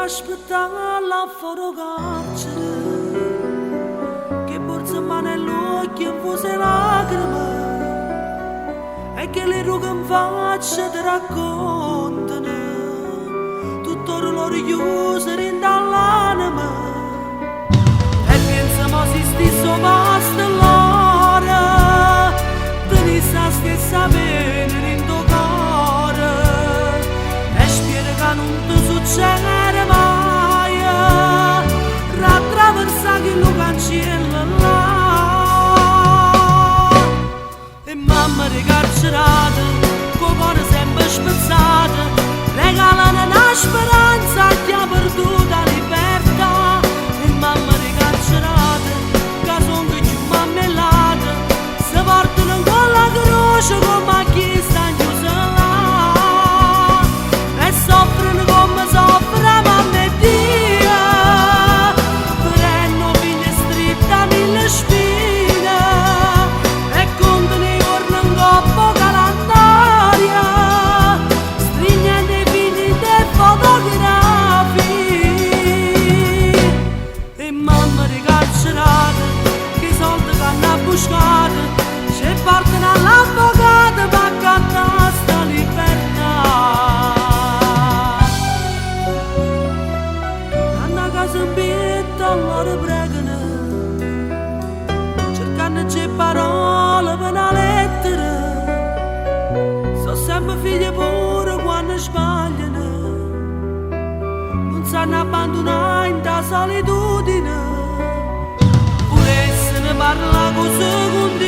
aspettare la fotocarcere che porta mano all'occhio e fosse lacrime e che le rughe in faccia ti raccontano tutto loro chiuso dall'anima e pensiamo si stesso basta l'ora tenisse la stessa pena in tuo cuore e spero che non ti succede mai rattraversare il cancello là e mamma ricarcerata con cuore sempre spezzato regalano una speranza che ha perduto la libertà e mamma ricarcerata che sono più mammellata si portano con la croce come chi sta chiusa là e soffrono come soffre mamma e Dio prendono figlie stritta mille spine e contano i giorni in coppa calendaria stringendo i figli dei fotografi e mamma ricarcerata che i soldi che hanno buscato ci portano all'avvocato per cantare sta libertà hanno casa in pietta loro pregano cercando di parole per una lettera sono sempre figli pure quando sbagliano non sanno abbandonare in da solitudine pure se ne parla con secondi